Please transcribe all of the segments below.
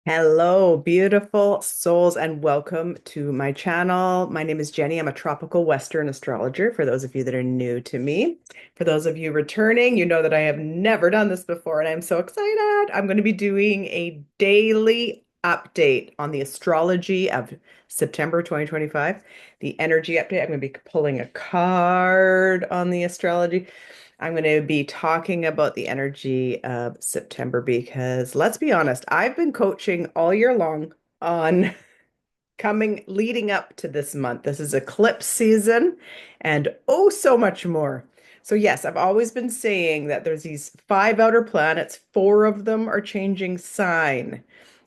Hello, beautiful souls, and welcome to my channel. My name is Jenny. I'm a tropical Western astrologer for those of you that are new to me. For those of you returning, you know that I have never done this before, and I'm so excited. I'm going to be doing a daily update on the astrology of September 2025, the energy update. I'm going to be pulling a card on the astrology. I'm going to be talking about the energy of September because let's be honest, I've been coaching all year long on leading up to this month. This is eclipse season and oh, so much more. So, yes, I've always been saying that there's these five outer planets, four of them are changing sign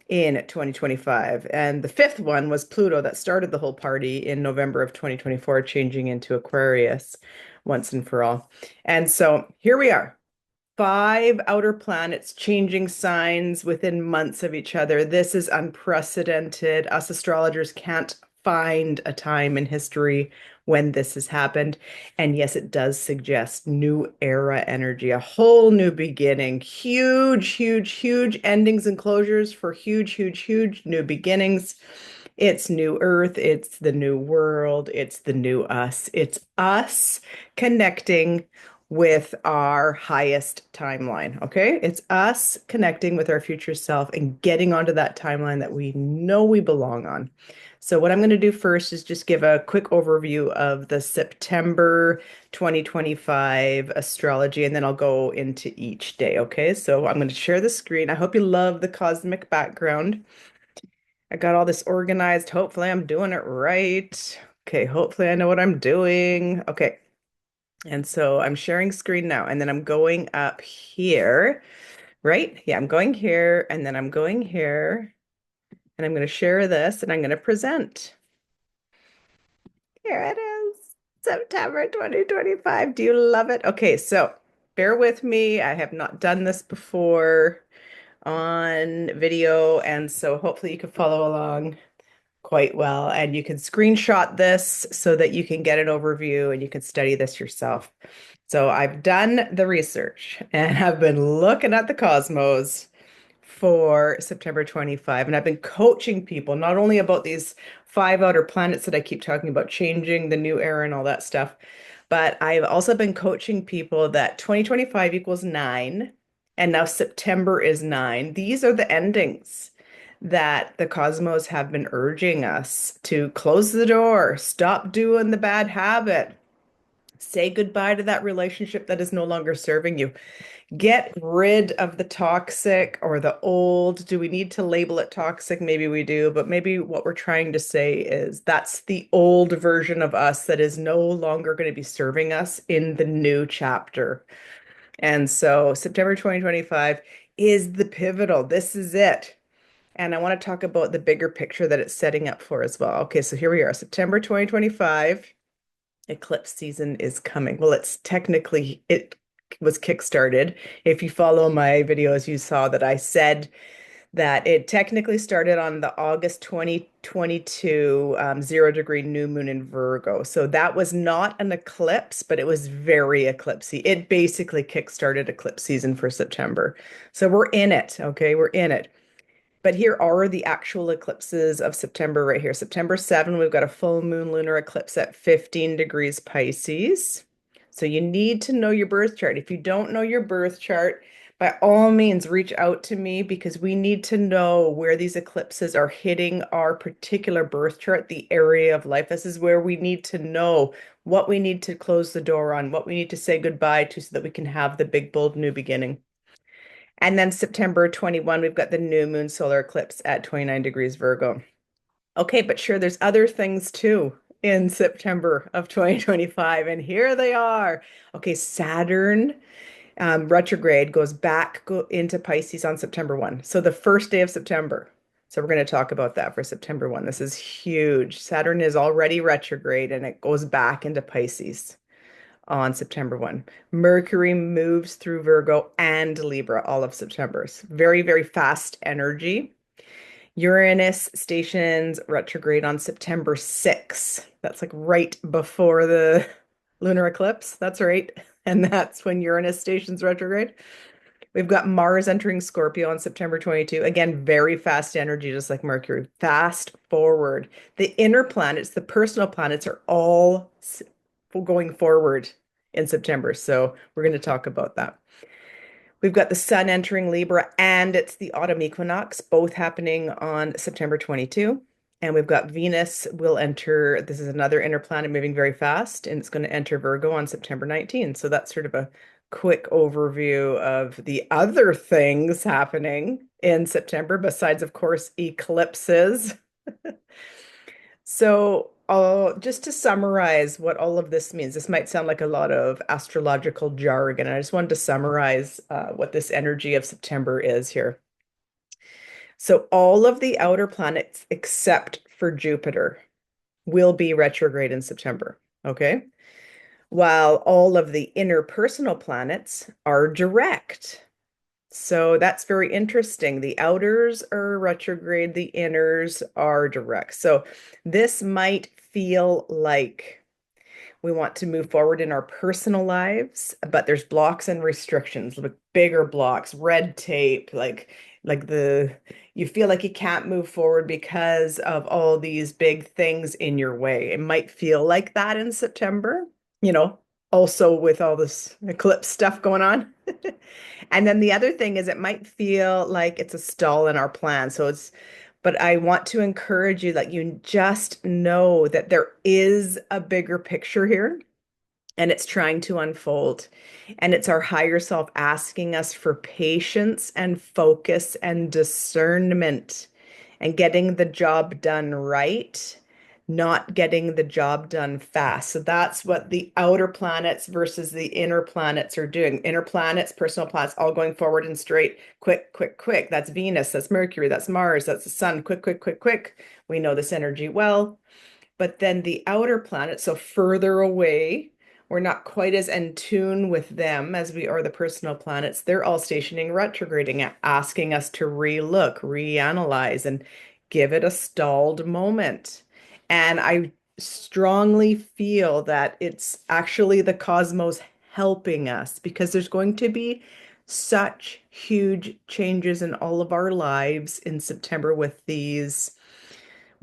in 2025. And the fifth one was Pluto that started the whole party in November of 2024, changing into Aquarius once and for all. And so here we are. Five outer planets changing signs within months of each other. This is unprecedented. Us astrologers can't find a time in history when this has happened. And yes, it does suggest new era energy, a whole new beginning. Huge, huge, huge endings and closures for huge, huge, huge new beginnings. It's new earth, it's the new world, it's the new us. It's us connecting with our highest timeline. Okay. It's us connecting with our future self and getting onto that timeline that we know we belong on. So, what I'm going to do first is just give a quick overview of the September 2025 astrology, and then I'll go into each day. Okay. So, I'm going to share the screen. I hope you love the cosmic background. I got all this organized. Hopefully, I'm doing it right. Okay. Hopefully, I know what I'm doing. Okay. And so I'm sharing screen now, and then I'm going up here, right? Yeah, I'm going here, and then I'm going here, and I'm going to share this, and I'm going to present. Here it is, September 2025. Do you love it? Okay, so bear with me. I have not done this before on video, and so hopefully you can follow along quite well. And you can screenshot this so that you can get an overview and you can study this yourself. So I've done the research and have been looking at the cosmos for September 25. And I've been coaching people not only about these five outer planets that I keep talking about changing, the new era and all that stuff, but I've also been coaching people that 2025 equals nine, and now September is nine. These are the endings that the cosmos have been urging us to close the door, stop doing the bad habit, say goodbye to that relationship that is no longer serving you. Get rid of the toxic or the old. Do we need to label it toxic? Maybe we do, but maybe what we're trying to say is that's the old version of us that is no longer going to be serving us in the new chapter. And so September 2025 is the pivotal. This is it. And I want to talk about the bigger picture that it's setting up for as well. Okay, so here we are, September 2025. Eclipse season is coming. Well, it was kickstarted. If you follow my videos, you saw that I said that it technically started on the August 2022 0 degree new moon in Virgo. So that was not an eclipse, but it was very eclipsy. It basically kickstarted eclipse season for September. So we're in it. Okay, we're in it. But here are the actual eclipses of September right here. September 7, we've got a full moon lunar eclipse at 15 degrees Pisces. So you need to know your birth chart. If you don't know your birth chart, by all means, reach out to me because we need to know where these eclipses are hitting our particular birth chart, the area of life. This is where we need to know what we need to close the door on, what we need to say goodbye to so that we can have the big, bold new beginning. And then September 21, we've got the new moon solar eclipse at 29 degrees Virgo. Okay, but sure, there's other things too in September of 2025, and here they are. Okay, Saturn retrograde goes into Pisces on September 1. So the first day of September. So we're going to talk about that for September 1. This is huge. Saturn is already retrograde and it goes back into Pisces on September 1. Mercury moves through Virgo and Libra all of September. It's very, very fast energy. Uranus stations retrograde on September 6. That's like right before the lunar eclipse. That's right. And that's when Uranus stations retrograde. We've got Mars entering Scorpio on September 22. Again, very fast energy, just like Mercury. Fast forward. The inner planets, the personal planets, are all going forward in September. So we're going to talk about that. We've got the Sun entering Libra, and it's the autumn equinox, both happening on September 22. And we've got Venus will enter, this is another inner planet moving very fast, and it's going to enter Virgo on September 19. So that's sort of a quick overview of the other things happening in September, besides, of course, eclipses. So, just to summarize what all of this means, this might sound like a lot of astrological jargon. I just wanted to summarize what this energy of September is here. So, all of the outer planets except for Jupiter will be retrograde in September. Okay. While all of the interpersonal planets are direct. So that's very interesting. The outers are retrograde, the inners are direct. So this might feel like we want to move forward in our personal lives, but there's blocks and restrictions, like bigger blocks, red tape, like the you feel like you can't move forward because of all these big things in your way. It might feel like that in September, you know, also with all this eclipse stuff going on. And then the other thing is it might feel like it's a stall in our plan. But I want to encourage you that you just know that there is a bigger picture here and it's trying to unfold. And it's our higher self asking us for patience and focus and discernment and getting the job done right, not getting the job done fast. So that's what the outer planets versus the inner planets are doing. Inner planets, personal planets, all going forward and straight, quick, quick, quick. That's Venus, that's Mercury, that's Mars, that's the sun, quick, quick, quick, quick. We know this energy well. But then the outer planets, so further away, we're not quite as in tune with them as we are the personal planets. They're all stationing retrograding, asking us to relook, reanalyze, and give it a stalled moment. And I strongly feel that it's actually the cosmos helping us because there's going to be such huge changes in all of our lives in September with these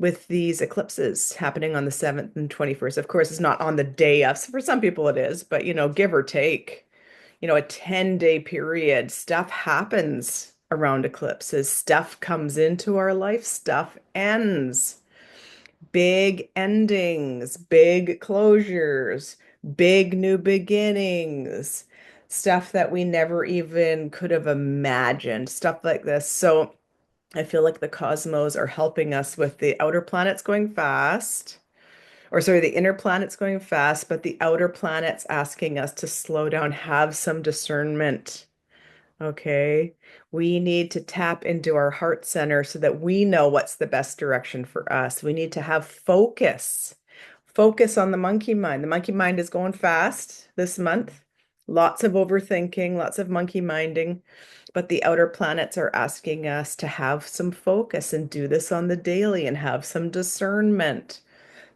eclipses happening on the 7th and 21st. Of course, it's not on the day of. So for some people it is, but give or take, a 10-day period, stuff happens around eclipses. Stuff comes into our life, stuff ends. Big endings, big closures, big new beginnings, stuff that we never even could have imagined, stuff like this. So I feel like the cosmos are helping us with the outer planets going fast, or sorry, the inner planets going fast, but the outer planets asking us to slow down, have some discernment. Okay. We need to tap into our heart center so that we know what's the best direction for us. We need to have focus. Focus on the monkey mind. The monkey mind is going fast this month. Lots of overthinking, lots of monkey minding. But the outer planets are asking us to have some focus and do this on the daily and have some discernment.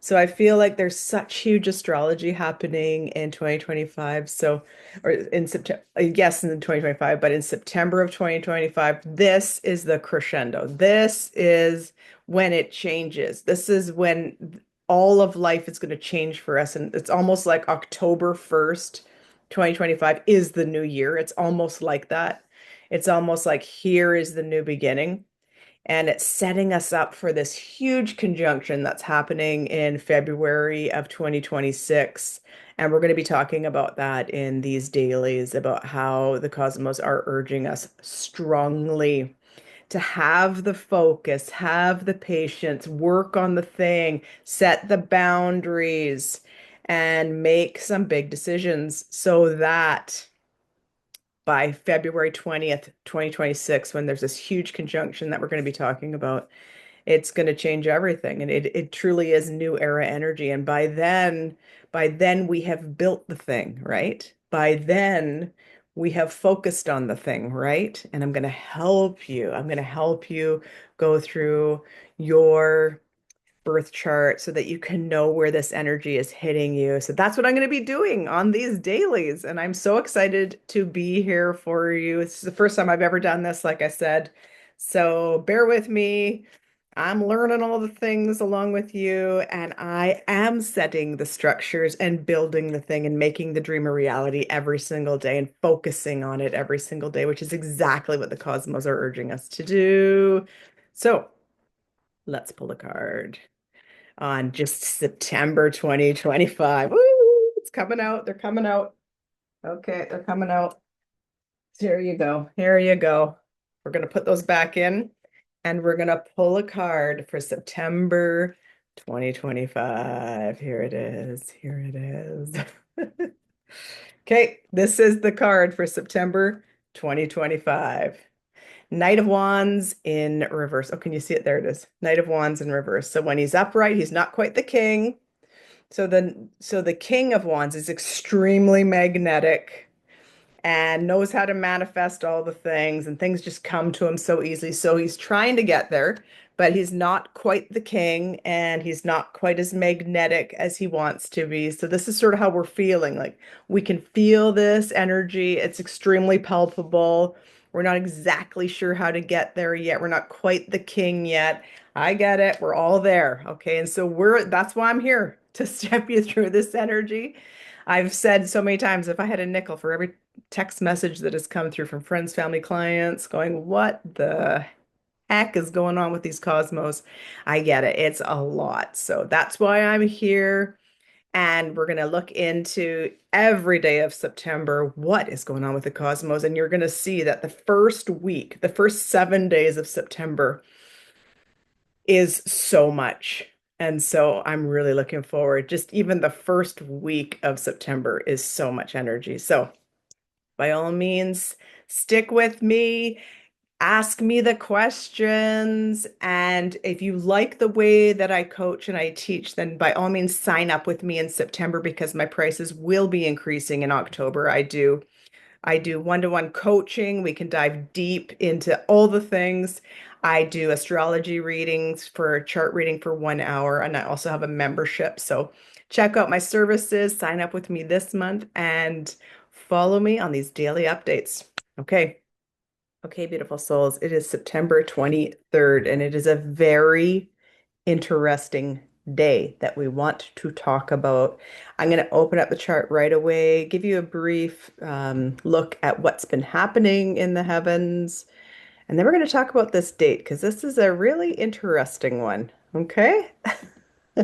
So I feel like there's such huge astrology happening in 2025. So, or in September, yes, in 2025, but in September of 2025, this is the crescendo. This is when it changes. This is when all of life is going to change for us. And it's almost like October 1st, 2025 is the new year. It's almost like that. It's almost like here is the new beginning. And it's setting us up for this huge conjunction that's happening in February of 2026. And we're going to be talking about that in these dailies, about how the cosmos are urging us strongly to have the focus, have the patience, work on the thing, set the boundaries, and make some big decisions so that by February 20th, 2026, when there's this huge conjunction that we're going to be talking about, it's going to change everything. And it truly is new era energy. And by then we have built the thing, right? By then we have focused on the thing, right? And I'm going to help you. I'm going to help you go through your birth chart so that you can know where this energy is hitting you. So that's what I'm going to be doing on these dailies. And I'm so excited to be here for you. This is the first time I've ever done this, like I said. So bear with me. I'm learning all the things along with you, and I am setting the structures and building the thing and making the dream a reality every single day and focusing on it every single day, which is exactly what the cosmos are urging us to do. So let's pull a card on just September 2025. Woo, it's coming out. They're coming out. Okay, they're coming out. Here you go. Here you go. We're going to put those back in and we're going to pull a card for September 2025. Here it is. Here it is. Okay, this is the card for September 2025. Knight of Wands in reverse. Oh, can you see it? There it is. Knight of Wands in reverse. So when he's upright, he's not quite the king. So the King of Wands is extremely magnetic and knows how to manifest all the things, and things just come to him so easily. So he's trying to get there, but he's not quite the king and he's not quite as magnetic as he wants to be. So this is sort of how we're feeling. Like we can feel this energy. It's extremely palpable. We're not exactly sure how to get there yet. We're not quite the king yet. I get it. We're all there. Okay. And so that's why I'm here to step you through this energy. I've said so many times, if I had a nickel for every text message that has come through from friends, family, clients going, what the heck is going on with these cosmos? I get it. It's a lot. So that's why I'm here. And we're going to look into every day of September, what is going on with the cosmos. And you're going to see that the first week, the first 7 days of September is so much. And so I'm really looking forward. Just even the first week of September is so much energy. So by all means, stick with me, ask me the questions. And if you like the way that I coach and I teach, then by all means, sign up with me in September because my prices will be increasing in October. I do one-to-one coaching. We can dive deep into all the things. I do astrology readings for chart reading for 1 hour, and I also have a membership. So check out my services, sign up with me this month, and follow me on these daily updates. Okay. Okay, beautiful souls. It is September 23rd, and it is a very interesting day that we want to talk about. I'm going to open up the chart right away, give you a brief look at what's been happening in the heavens, and then we're going to talk about this date because this is a really interesting one. Okay?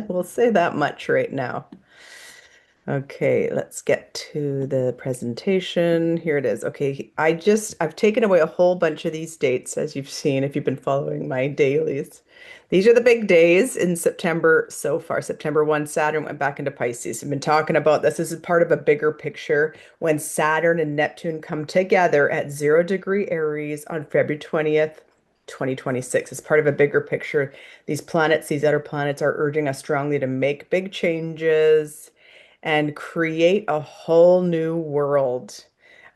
We'll say that much right now. Okay, let's get to the presentation. Here it is. Okay, I've taken away a whole bunch of these dates, as you've seen if you've been following my dailies. These are the big days in September so far. September 1, Saturn went back into Pisces. I've been talking about this. This is part of a bigger picture when Saturn and Neptune come together at 0 degree Aries on February 20th, 2026. It's part of a bigger picture. These planets, these outer planets, are urging us strongly to make big changes and create a whole new world,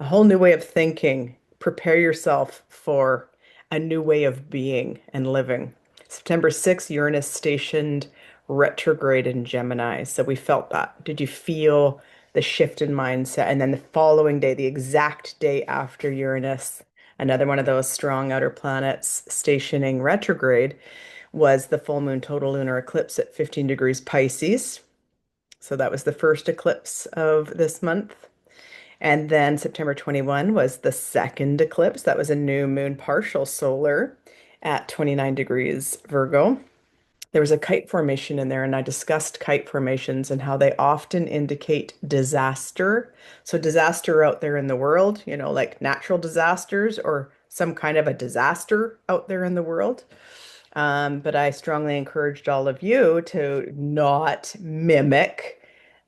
a whole new way of thinking. Prepare yourself for a new way of being and living. September 6th, Uranus stationed retrograde in Gemini. So we felt that. Did you feel the shift in mindset? And then the following day, the exact day after Uranus, another one of those strong outer planets stationing retrograde, was the full moon total lunar eclipse at 15 degrees Pisces. So that was the first eclipse of this month. And then September 21 was the second eclipse. That was a new moon partial solar at 29 degrees Virgo. There was a kite formation in there, and I discussed kite formations and how they often indicate disaster. So, disaster out there in the world, like natural disasters or some kind of a disaster out there in the world. But I strongly encouraged all of you to not mimic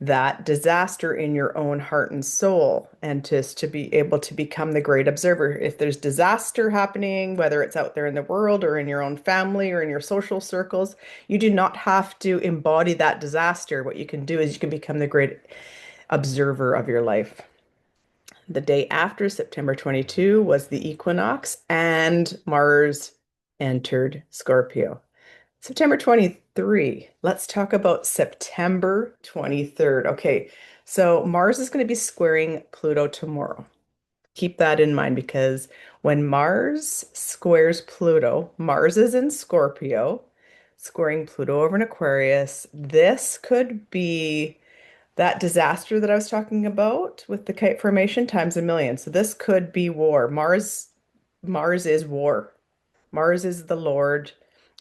that disaster in your own heart and soul, and just to be able to become the great observer. If there's disaster happening, whether it's out there in the world or in your own family or in your social circles, you do not have to embody that disaster. What you can do is you can become the great observer of your life. The day after September 22 was the equinox, and Mars entered Scorpio. September 23. Let's talk about September 23rd. Okay, so Mars is going to be squaring Pluto tomorrow. Keep that in mind because when Mars squares Pluto, Mars is in Scorpio, squaring Pluto over in Aquarius. This could be that disaster that I was talking about with the kite formation times a million. So this could be war. Mars is war. Mars is the lord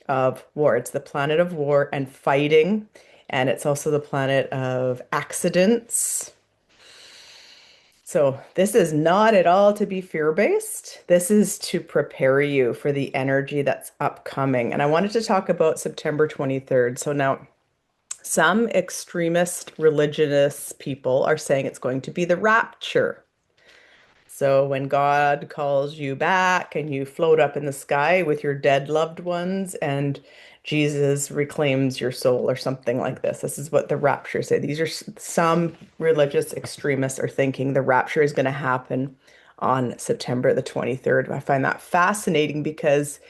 of war. It's the planet of war and fighting, and it's also the planet of accidents. So this is not at all to be fear-based. This is to prepare you for the energy that's upcoming. And I wanted to talk about September 23rd. So now some extremist religious people are saying it's going to be the rapture. So when God calls you back and you float up in the sky with your dead loved ones and Jesus reclaims your soul or something like this. This is what the rapture say. These are some religious extremists are thinking the rapture is going to happen on September the 23rd. I find that fascinating because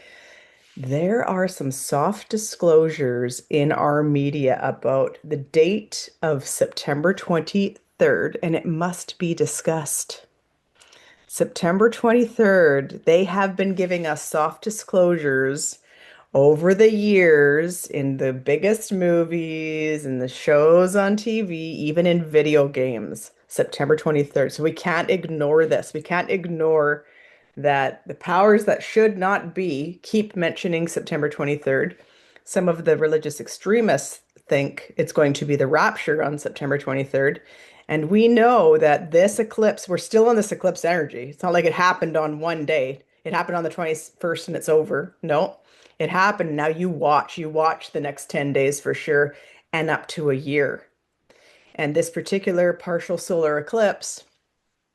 there are some soft disclosures in our media about the date of September 23rd, and it must be discussed. September 23rd, they have been giving us soft disclosures over the years in the biggest movies and the shows on TV, even in video games, September 23rd. So we can't ignore this. We can't ignore that the powers that should not be keep mentioning September 23rd. Some of the religious extremists think it's going to be the rapture on September 23rd. And we know that this eclipse, we're still in this eclipse energy. It's not like it happened on one day. It happened on the 21st and it's over. No, it happened. Now you watch the next 10 days for sure, and up to a year. And this particular partial solar eclipse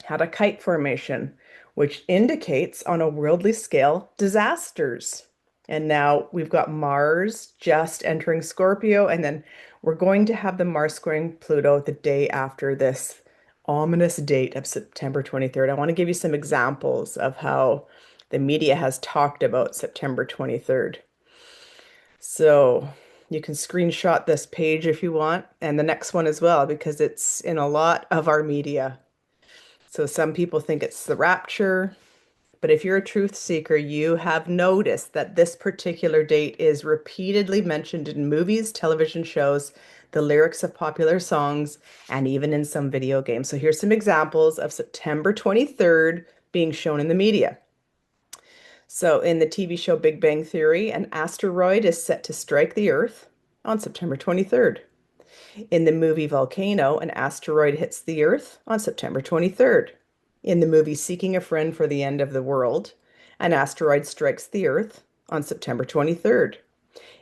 had a kite formation, which indicates on a worldly scale disasters. And now we've got Mars just entering Scorpio, and then we're going to have the Mars squaring Pluto the day after this ominous date of September 23rd. I want to give you some examples of how the media has talked about September 23rd. So you can screenshot this page if you want, and the next one as well, because it's in a lot of our media. So some people think it's the rapture, but if you're a truth seeker, you have noticed that this particular date is repeatedly mentioned in movies, television shows, the lyrics of popular songs, and even in some video games. So here's some examples of September 23rd being shown in the media. So in the TV show Big Bang Theory, an asteroid is set to strike the Earth on September 23rd. In the movie Volcano, an asteroid hits the Earth on September 23rd. In the movie Seeking a Friend for the End of the World, an asteroid strikes the Earth on September 23rd.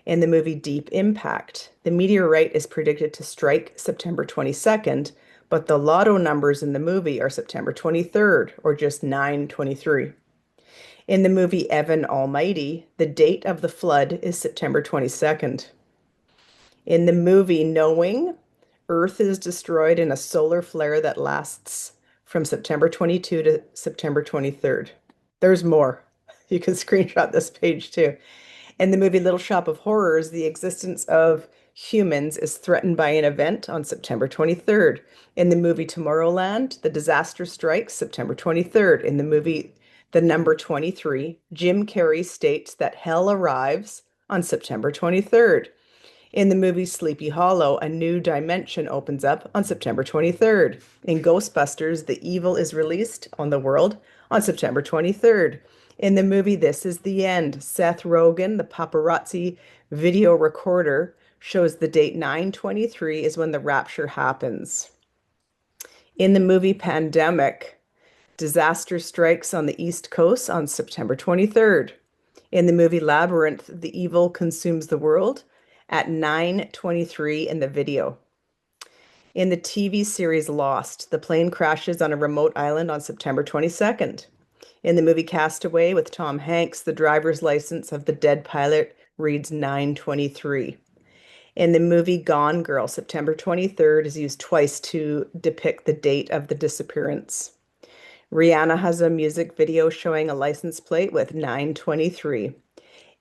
In the movie Deep Impact, the meteorite is predicted to strike September 22nd, but the lotto numbers in the movie are September 23rd, or just 923. In the movie Evan Almighty, the date of the flood is September 22nd. In the movie Knowing, Earth is destroyed in a solar flare that lasts from September 22 to September 23rd. There's more. You can screenshot this page too. In the movie Little Shop of Horrors, the existence of humans is threatened by an event on September 23rd. In the movie Tomorrowland, the disaster strikes September 23rd. In the movie The Number 23, Jim Carrey states that hell arrives on September 23rd. In the movie Sleepy Hollow, a new dimension opens up on September 23rd. In Ghostbusters, the evil is released on the world on September 23rd. In the movie This Is the End, Seth Rogen, the paparazzi video recorder, shows the date 9/23 is when the rapture happens. In the movie Pandemic, disaster strikes on the East Coast on September 23rd. In the movie Labyrinth, the evil consumes the world at 9:23 in the video. In the TV series Lost, the plane crashes on a remote island on September 22nd. In the movie Castaway with Tom Hanks, the driver's license of the dead pilot reads 9/23. In the movie Gone Girl, September 23rd is used twice to depict the date of the disappearance. Rihanna has a music video showing a license plate with 9/23.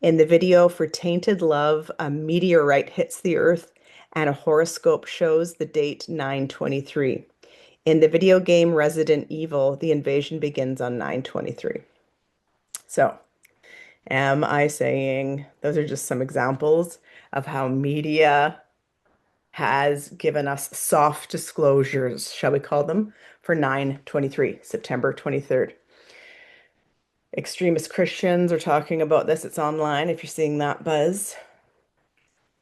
In the video for Tainted Love, a meteorite hits the Earth and a horoscope shows the date 9/23. In the video game Resident Evil, the invasion begins on 9/23. So, am I saying those are just some examples of how media has given us soft disclosures, shall we call them, for 9/23, September 23rd. Extremist Christians are talking about this. It's online if you're seeing that buzz.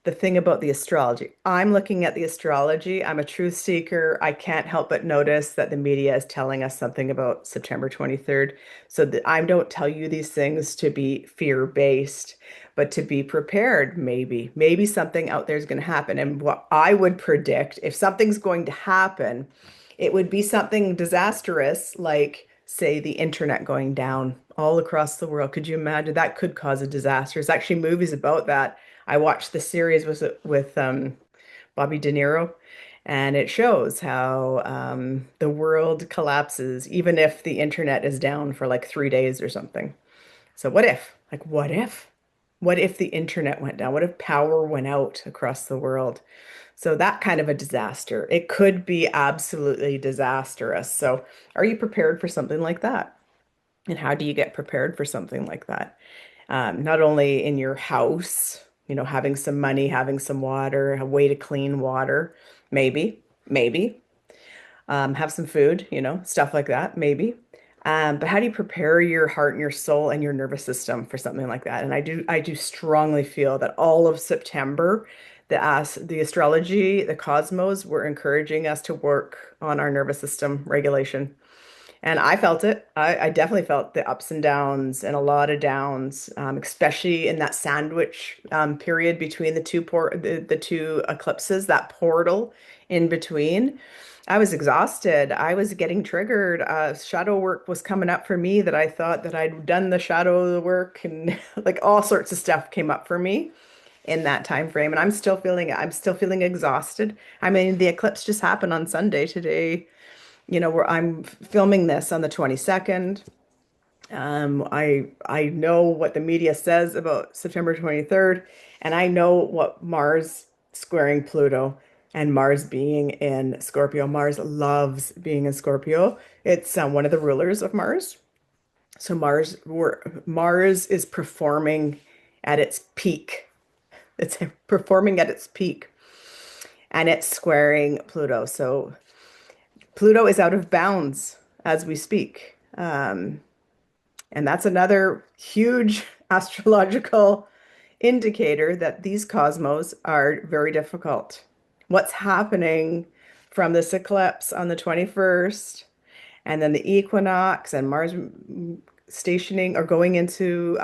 The thing about the astrology. I'm looking at the astrology. I'm a truth seeker. I can't help but notice that the media is telling us something about September 23rd. So that I don't tell you these things to be fear-based, but to be prepared, maybe. Maybe something out there is going to happen. And what I would predict, if something's going to happen, it would be something disastrous, like, say, the internet going down all across the world. Could you imagine? That could cause a disaster. There's actually movies about that. I watched the series with Bobby De Niro, and it shows how the world collapses even if the internet is down for like 3 days or something. So what if? Like, what if? What if the internet went down? What if power went out across the world? So that kind of a disaster. It could be absolutely disastrous. So are you prepared for something like that? And how do you get prepared for something like that? Not only in your house, having some money, having some water, a way to clean water, maybe, have some food, stuff like that, maybe. But how do you prepare your heart and your soul and your nervous system for something like that? And I do strongly feel that all of September, the astrology, the cosmos were encouraging us to work on our nervous system regulation. And I felt it. I definitely felt the ups and downs and a lot of downs, especially in that sandwich period between the two eclipses, that portal in between. I was exhausted. I was getting triggered. Shadow work was coming up for me that I thought that I'd done the shadow work, and like all sorts of stuff came up for me in that time frame. And I'm still feeling it. I'm still feeling exhausted. I mean, the eclipse just happened on Sunday today, where I'm filming this on the 22nd. I know what the media says about September 23rd, and I know what Mars squaring Pluto and Mars being in Scorpio. Mars loves being in Scorpio. It's one of the rulers of Mars. So Mars is performing at its peak. It's performing at its peak, and it's squaring Pluto. So Pluto is out of bounds as we speak. And that's another huge astrological indicator that these cosmos are very difficult. What's happening from this eclipse on the 21st, and then the equinox and Mars stationing or going into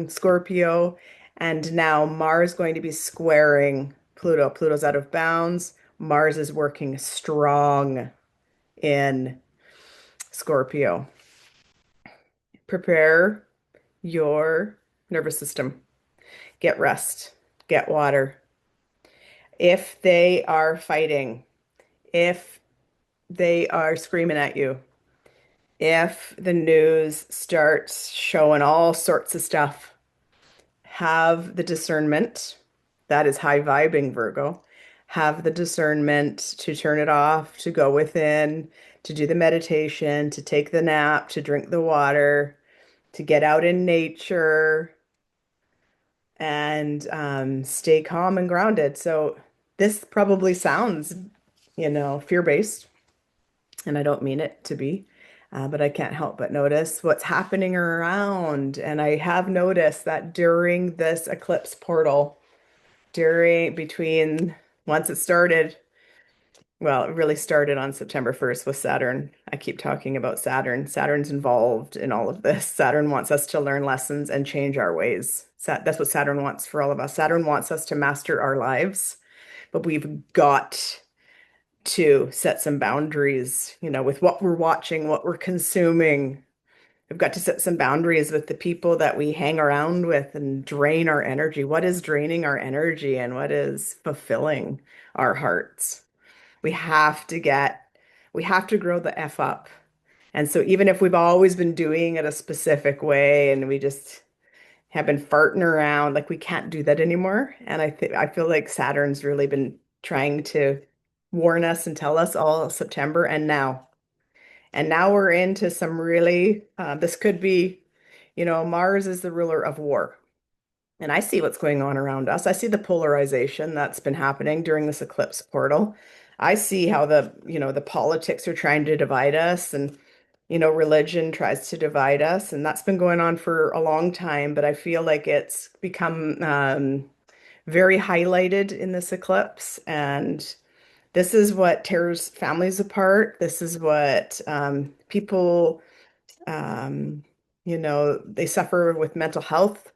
Scorpio, and now Mars going to be squaring Pluto. Pluto's out of bounds. Mars is working strong in Scorpio. Prepare your nervous system. Get rest, get water. If they are fighting, if they are screaming at you, if the news starts showing all sorts of stuff, have the discernment. That is high vibing, Virgo. Have the discernment to turn it off, to go within, to do the meditation, to take the nap, to drink the water, to get out in nature and stay calm and grounded. So this probably sounds, fear-based, and I don't mean it to be, but I can't help but notice what's happening around. And I have noticed that during this eclipse portal, between once it started, well, it really started on September 1st with Saturn. I keep talking about Saturn. Saturn's involved in all of this. Saturn wants us to learn lessons and change our ways. That's what Saturn wants for all of us. Saturn wants us to master our lives, but we've got to set some boundaries, with what we're watching, what we're consuming. We've got to set some boundaries with the people that we hang around with and drain our energy. What is draining our energy and what is fulfilling our hearts? We have to get, we have to grow the F up. And so even if we've always been doing it a specific way and we just have been farting around. Like we can't do that anymore. And I feel like Saturn's really been trying to warn us and tell us all September and now. And now we're into some really, this could be, Mars is the ruler of war. And I see what's going on around us. I see the polarization that's been happening during this eclipse portal. I see how the politics are trying to divide us and, religion tries to divide us. And that's been going on for a long time, but I feel like it's become very highlighted in this eclipse. And this is what tears families apart. This is what people, um, they suffer with mental health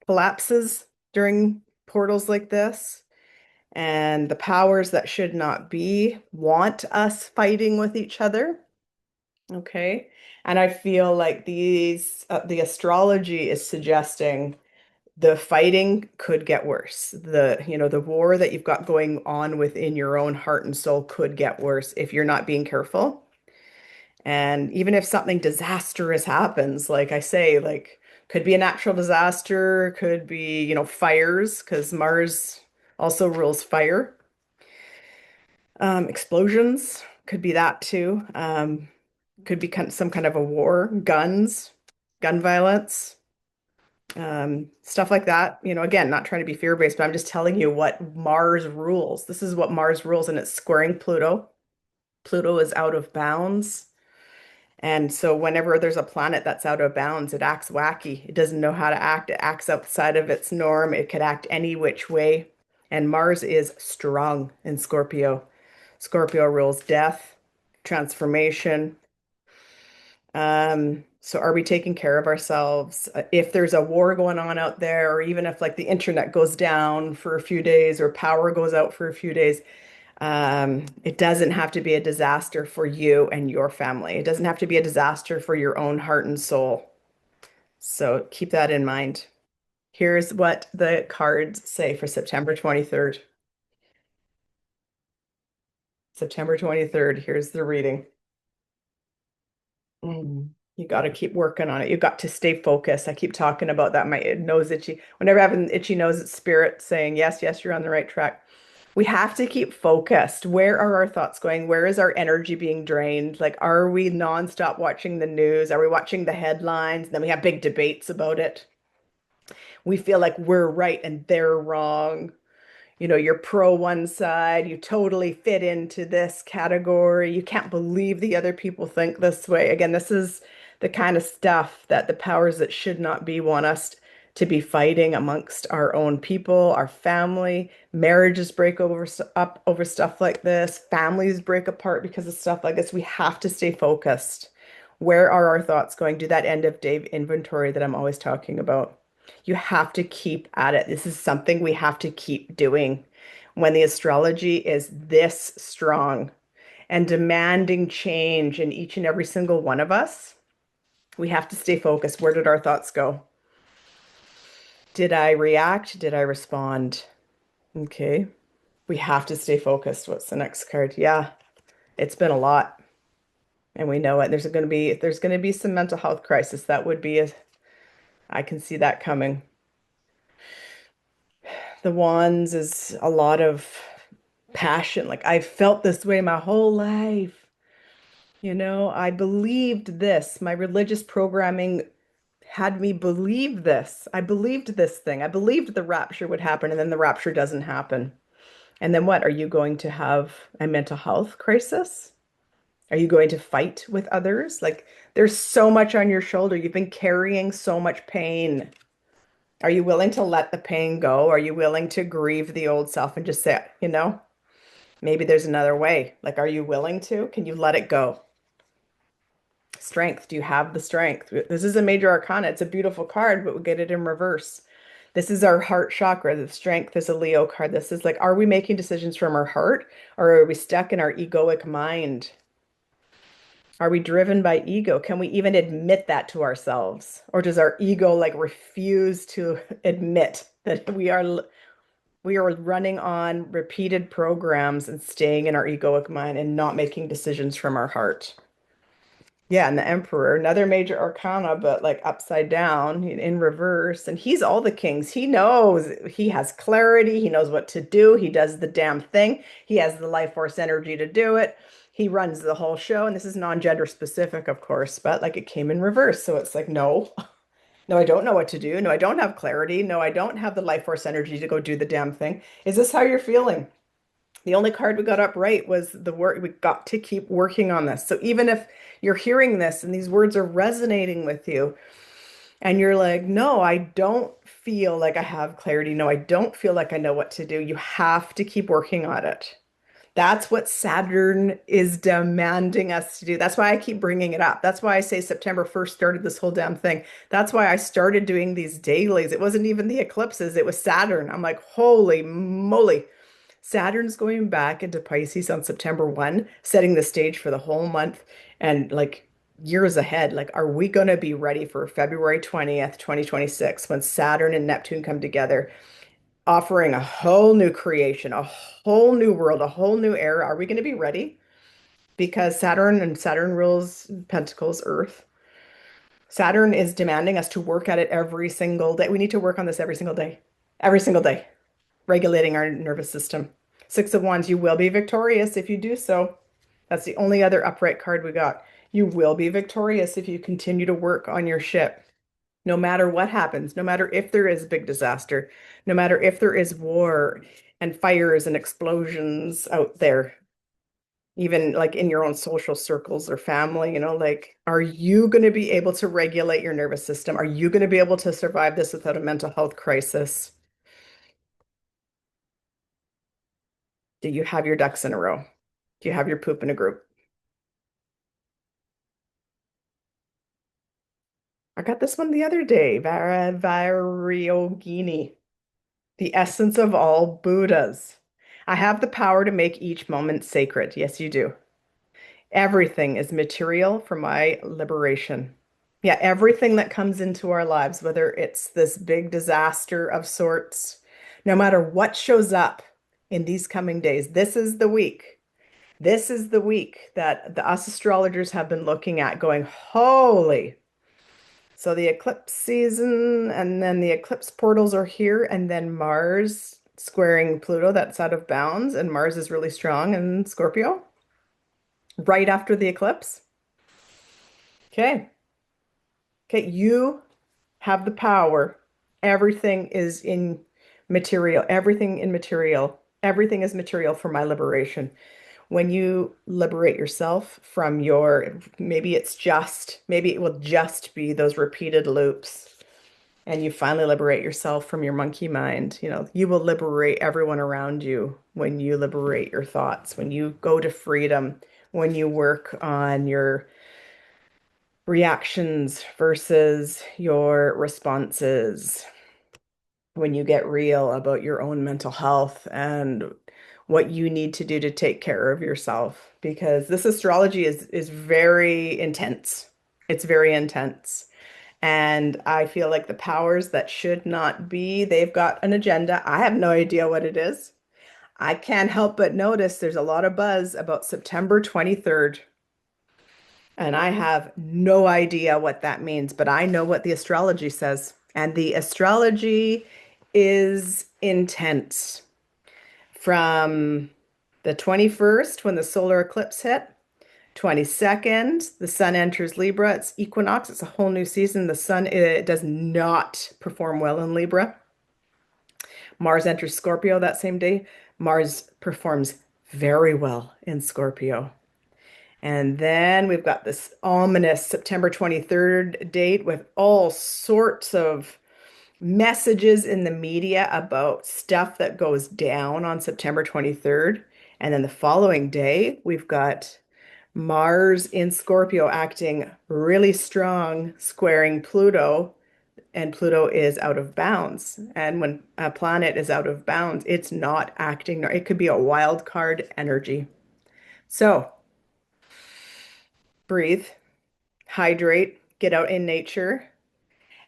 collapses during portals like this. And the powers that should not be want us fighting with each other. Okay. And I feel like the astrology is suggesting the fighting could get worse. The war that you've got going on within your own heart and soul could get worse if you're not being careful. And even if something disastrous happens, like I say, like could be a natural disaster, could be, fires, because Mars also rules fire. Explosions could be that too. Could be some kind of a war, guns, gun violence, stuff like that. Again, not trying to be fear-based, but I'm just telling you what Mars rules. This is what Mars rules, and it's squaring Pluto. Pluto is out of bounds. And so whenever there's a planet that's out of bounds, it acts wacky. It doesn't know how to act. It acts outside of its norm. It could act any which way. And Mars is strong in Scorpio. Scorpio rules death, transformation. So are we taking care of ourselves? If there's a war going on out there, or even if like the internet goes down for a few days or power goes out for a few days, it doesn't have to be a disaster for you and your family. It doesn't have to be a disaster for your own heart and soul. So keep that in mind. Here's what the cards say for September 23rd. September 23rd, here's the reading. You got to keep working on it. You got to stay focused. I keep talking about that. My nose itchy. Whenever I have an itchy nose, it's spirit saying, yes, yes, you're on the right track. We have to keep focused. Where are our thoughts going? Where is our energy being drained? Like, are we nonstop watching the news? Are we watching the headlines? Then we have big debates about it. We feel like we're right and they're wrong. You're pro one side, you totally fit into this category. You can't believe the other people think this way. Again, this is the kind of stuff that the powers that should not be want us to be fighting amongst our own people, our family. Marriages up over stuff like this. Families break apart because of stuff like this. We have to stay focused. Where are our thoughts going? Do that end of day inventory that I'm always talking about. You have to keep at it. This is something we have to keep doing. When the astrology is this strong and demanding change in each and every single one of us, we have to stay focused. Where did our thoughts go? Did I react? Did I respond? Okay. We have to stay focused. What's the next card? Yeah, it's been a lot. And we know it. There's going to be some mental health crisis. I can see that coming. The wands is a lot of passion. Like I've felt this way my whole life. I believed this. My religious programming had me believe this. I believed this thing. I believed the rapture would happen, and then the rapture doesn't happen. And then what? Are you going to have a mental health crisis? Are you going to fight with others? Like there's so much on your shoulder. You've been carrying so much pain. Are you willing to let the pain go? Are you willing to grieve the old self and just say, maybe there's another way? Like, are you willing to? Can you let it go? Strength. Do you have the strength? This is a major arcana. It's a beautiful card, but we get it in reverse. This is our heart chakra. The strength is a Leo card. This is like, are we making decisions from our heart or are we stuck in our egoic mind? Are we driven by ego? Can we even admit that to ourselves? Or does our ego like refuse to admit that we are running on repeated programs and staying in our egoic mind and not making decisions from our heart? Yeah, and the Emperor, another major arcana, but like upside down in reverse. And he's all the kings. He knows, he has clarity. He knows what to do. He does the damn thing. He has the life force energy to do it. He runs the whole show. And this is non-gender specific, of course, but like it came in reverse. So it's like, no, no, I don't know what to do. No, I don't have clarity. No, I don't have the life force energy to go do the damn thing. Is this how you're feeling? The only card we got up right was the word. We got to keep working on this. So even if you're hearing this and these words are resonating with you, and you're like, no, I don't feel like I have clarity. No, I don't feel like I know what to do. You have to keep working on it. That's what Saturn is demanding us to do. That's why I keep bringing it up. That's why I say September 1st started this whole damn thing. That's why I started doing these dailies. It wasn't even the eclipses, it was Saturn. I'm like, holy moly. Saturn's going back into Pisces on September 1, setting the stage for the whole month and like years ahead. Like, are we going to be ready for February 20th, 2026, when Saturn and Neptune come together, offering a whole new creation, a whole new world, a whole new era? Are we going to be ready? Because Saturn rules Pentacles, Earth. Saturn is demanding us to work at it every single day. We need to work on this every single day, regulating our nervous system. Six of Wands, you will be victorious if you do so. That's the only other upright card we got. You will be victorious if you continue to work on your ship. No matter what happens, no matter if there is big disaster, no matter if there is war and fires and explosions out there, even like in your own social circles or family, like, are you going to be able to regulate your nervous system? Are you going to be able to survive this without a mental health crisis? Do you have your ducks in a row? Do you have your poop in a group? I got this one the other day, Variogini, the essence of all Buddhas. I have the power to make each moment sacred. Yes, you do. Everything is material for my liberation. Yeah, everything that comes into our lives, whether it's this big disaster of sorts, no matter what shows up in these coming days, this is the week. This is the week that the us astrologers have been looking at, going, holy. So the eclipse season, and then the eclipse portals are here, and then Mars squaring Pluto, that's out of bounds, and Mars is really strong in Scorpio right after the eclipse. Okay. Okay, you have the power. Everything is in material, everything in material. Everything is material for my liberation. When you liberate yourself from maybe it will just be those repeated loops, and you finally liberate yourself from your monkey mind. You will liberate everyone around you when you liberate your thoughts, when you go to freedom, when you work on your reactions versus your responses, when you get real about your own mental health and what you need to do to take care of yourself, because this astrology is very intense. It's very intense. And I feel like the powers that should not be, they've got an agenda. I have no idea what it is. I can't help but notice there's a lot of buzz about September 23rd. And I have no idea what that means, but I know what the astrology says. And the astrology is intense. From the 21st, when the solar eclipse hit, 22nd, the sun enters Libra. It's equinox. It's a whole new season. The sun, it does not perform well in Libra. Mars enters Scorpio that same day. Mars performs very well in Scorpio. And then we've got this ominous September 23rd date with all sorts of messages in the media about stuff that goes down on September 23rd. And then the following day, we've got Mars in Scorpio acting really strong, squaring Pluto, and Pluto is out of bounds. And when a planet is out of bounds, it's not acting, it could be a wild card energy. So breathe, hydrate, get out in nature,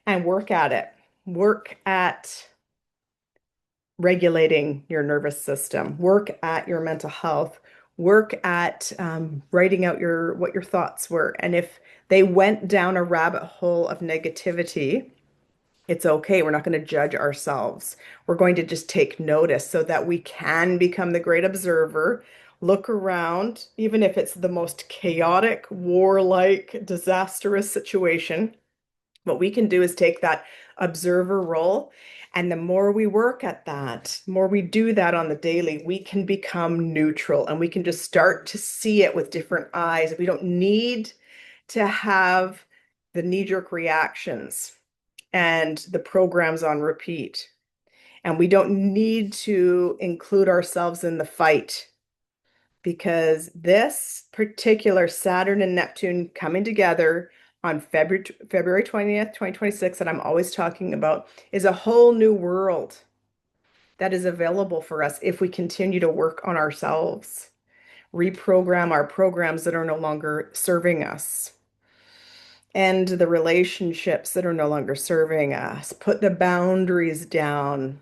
and work at it. Work at regulating your nervous system. Work at your mental health. work at writing out what your thoughts were. And if they went down a rabbit hole of negativity, it's okay. We're not going to judge ourselves. We're going to just take notice so that we can become the great observer, look around, even if it's the most chaotic, warlike, disastrous situation. What we can do is take that observer role. And the more we work at that, the more we do that on the daily, we can become neutral and we can just start to see it with different eyes. We don't need to have the knee-jerk reactions and the programs on repeat. And we don't need to include ourselves in the fight because this particular Saturn and Neptune coming together on February 20th, 2026, that I'm always talking about, is a whole new world that is available for us if we continue to work on ourselves, reprogram our programs that are no longer serving us, and the relationships that are no longer serving us. Put the boundaries down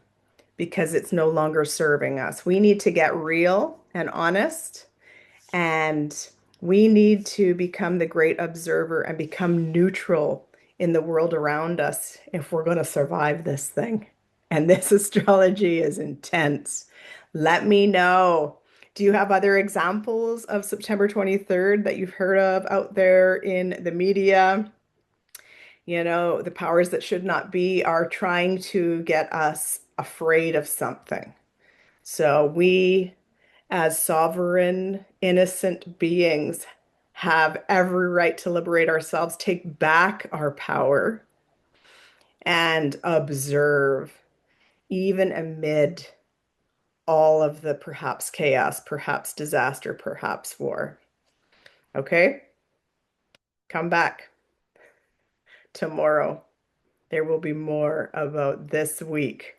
because it's no longer serving us. We need to get real and honest, and we need to become the great observer and become neutral in the world around us if we're going to survive this thing. And this astrology is intense. Let me know. Do you have other examples of September 23rd that you've heard of out there in the media? You know, the powers that should not be are trying to get us afraid of something. So we, as sovereign, innocent beings, have every right to liberate ourselves, take back our power, and observe, even amid all of the perhaps chaos, perhaps disaster, perhaps war. Okay? Come back tomorrow. There will be more about this week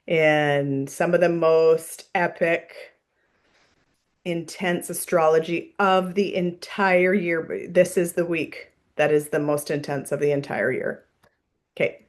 and some of the most epic, intense astrology of the entire year. This is the week that is the most intense of the entire year. Okay.